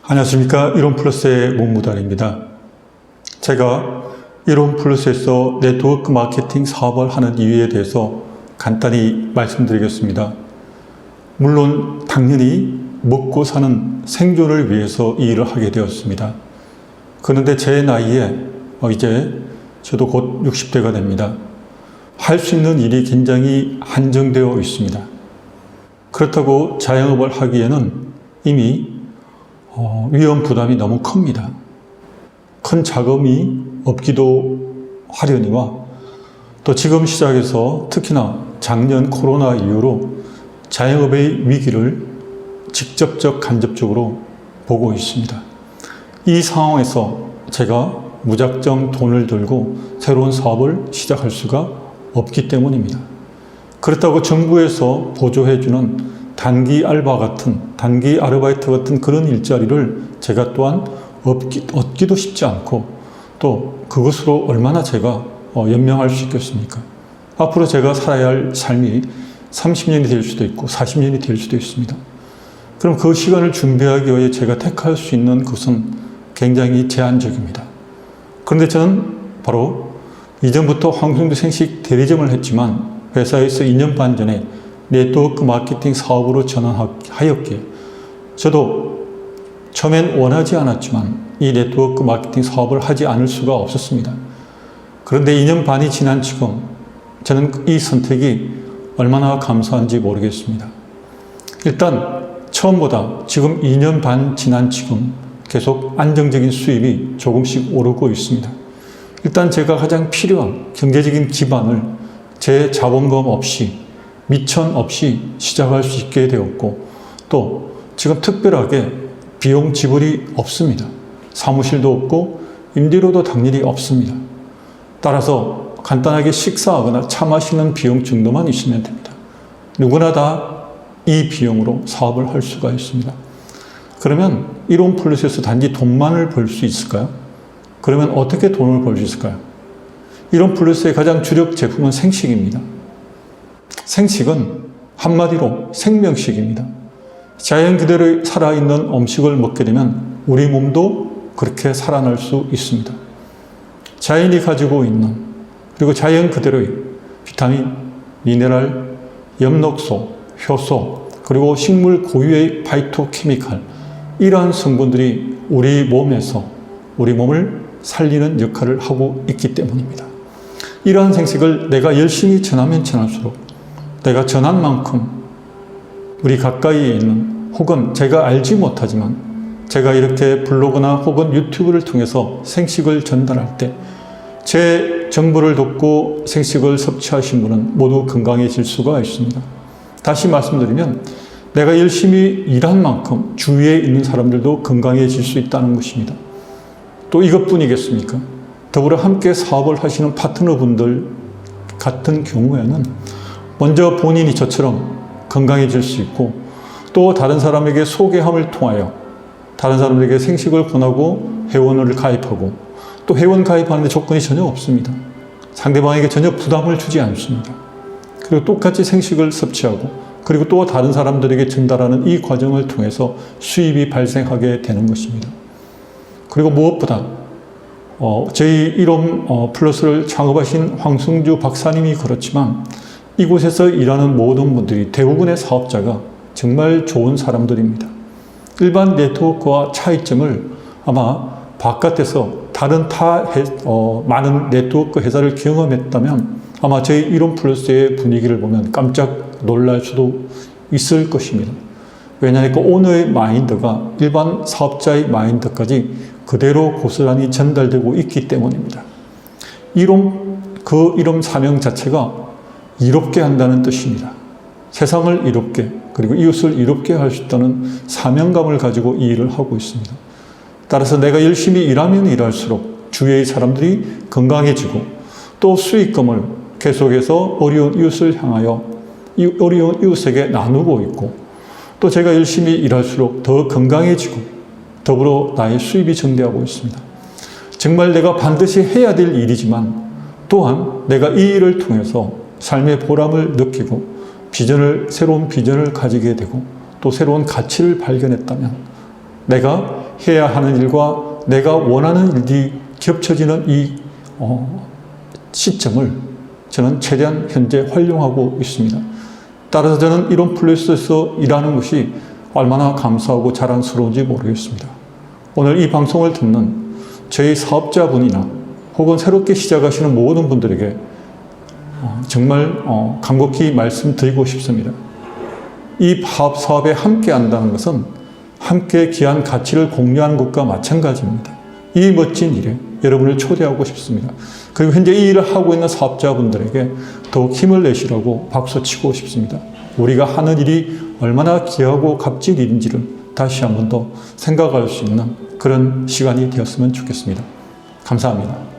안녕하십니까. 이론플러스의 문무달입니다. 제가 이론플러스에서 네트워크 마케팅 사업을 하는 이유에 대해서 간단히 말씀드리겠습니다. 물론 당연히 먹고 사는 생존을 위해서 이 일을 하게 되었습니다. 그런데 제 나이에 이제 저도 곧 60대가 됩니다. 할 수 있는 일이 굉장히 한정되어 있습니다. 그렇다고 자영업을 하기에는 이미 위험 부담이 너무 큽니다. 큰 자금이 없기도 하려니와 또 지금 시작해서 특히나 작년 코로나 이후로 자영업의 위기를 직접적 간접적으로 보고 있습니다. 이 상황에서 제가 무작정 돈을 들고 새로운 사업을 시작할 수가 없기 때문입니다. 그렇다고 정부에서 보조해주는 단기 알바 같은, 단기 아르바이트 같은 그런 일자리를 제가 또한 얻기도 쉽지 않고 또 그것으로 얼마나 제가 연명할 수 있겠습니까? 앞으로 제가 살아야 할 삶이 30년이 될 수도 있고 40년이 될 수도 있습니다. 그럼 그 시간을 준비하기 위해 제가 택할 수 있는 것은 굉장히 제한적입니다. 그런데 저는 바로 이전부터 황송도 생식 대리점을 했지만 회사에서 2년 반 전에 네트워크 마케팅 사업으로 전환하였기에 저도 처음엔 원하지 않았지만 이 네트워크 마케팅 사업을 하지 않을 수가 없었습니다. 그런데 2년 반이 지난 지금 저는 이 선택이 얼마나 감사한지 모르겠습니다. 일단 처음보다 지금 2년 반 지난 지금 계속 안정적인 수입이 조금씩 오르고 있습니다. 일단 제가 가장 필요한 경제적인 기반을 제 자본금 없이 미천 없이 시작할 수 있게 되었고 또 지금 특별하게 비용 지불이 없습니다. 사무실도 없고 임대료도 당연히 없습니다. 따라서 간단하게 식사하거나 차 마시는 비용 정도만 있으면 됩니다. 누구나 다 이 비용으로 사업을 할 수가 있습니다. 그러면 이론플러스에서 단지 돈만을 벌 수 있을까요? 그러면 어떻게 돈을 벌 수 있을까요? 이론플러스의 가장 주력 제품은 생식입니다. 생식은 한마디로 생명식입니다. 자연 그대로 살아있는 음식을 먹게 되면 우리 몸도 그렇게 살아날 수 있습니다. 자연이 가지고 있는 그리고 자연 그대로의 비타민, 미네랄, 엽록소, 효소 그리고 식물 고유의 파이토케미칼 이러한 성분들이 우리 몸에서 우리 몸을 살리는 역할을 하고 있기 때문입니다. 이러한 생식을 내가 열심히 전하면 전할수록 내가 전한 만큼 우리 가까이에 있는 혹은 제가 알지 못하지만 제가 이렇게 블로그나 혹은 유튜브를 통해서 생식을 전달할 때 제 정보를 듣고 생식을 섭취하신 분은 모두 건강해질 수가 있습니다. 다시 말씀드리면 내가 열심히 일한 만큼 주위에 있는 사람들도 건강해질 수 있다는 것입니다. 또 이것뿐이겠습니까? 더불어 함께 사업을 하시는 파트너분들 같은 경우에는 먼저 본인이 저처럼 건강해질 수 있고 또 다른 사람에게 소개함을 통하여 다른 사람에게 생식을 권하고 회원을 가입하고 또 회원 가입하는데 조건이 전혀 없습니다. 상대방에게 전혀 부담을 주지 않습니다. 그리고 똑같이 생식을 섭취하고 그리고 또 다른 사람들에게 전달하는 이 과정을 통해서 수입이 발생하게 되는 것입니다. 그리고 무엇보다 저희 이론 플러스를 창업하신 황승주 박사님이 그렇지만 이곳에서 일하는 모든 분들이 대부분의 사업자가 정말 좋은 사람들입니다. 일반 네트워크와 차이점을 아마 바깥에서 다른 많은 네트워크 회사를 경험했다면 아마 저희 이론 플러스의 분위기를 보면 깜짝 놀랄 수도 있을 것입니다. 왜냐하면 그 오너의 마인드가 일반 사업자의 마인드까지 그대로 고스란히 전달되고 있기 때문입니다. 그 이론 사명 자체가 이롭게 한다는 뜻입니다. 세상을 이롭게 그리고 이웃을 이롭게 할 수 있다는 사명감을 가지고 이 일을 하고 있습니다. 따라서 내가 열심히 일하면 일할수록 주위의 사람들이 건강해지고 또 수익금을 계속해서 어려운 이웃을 향하여 어려운 이웃에게 나누고 있고 또 제가 열심히 일할수록 더 건강해지고 더불어 나의 수입이 증대하고 있습니다. 정말 내가 반드시 해야 될 일이지만 또한 내가 이 일을 통해서 삶의 보람을 느끼고 새로운 비전을 가지게 되고 또 새로운 가치를 발견했다면 내가 해야 하는 일과 내가 원하는 일이 겹쳐지는 이 시점을 저는 최대한 현재 활용하고 있습니다. 따라서 저는 이런 플러스에서 일하는 것이 얼마나 감사하고 자랑스러운지 모르겠습니다. 오늘 이 방송을 듣는 저희 사업자분이나 혹은 새롭게 시작하시는 모든 분들에게 정말 간곡히 말씀드리고 싶습니다. 이 사업에 함께 한다는 것은 함께 귀한 가치를 공유하는 것과 마찬가지입니다. 이 멋진 일에 여러분을 초대하고 싶습니다. 그리고 현재 이 일을 하고 있는 사업자분들에게 더욱 힘을 내시라고 박수치고 싶습니다. 우리가 하는 일이 얼마나 귀하고 값진 일인지를 다시 한 번 더 생각할 수 있는 그런 시간이 되었으면 좋겠습니다. 감사합니다.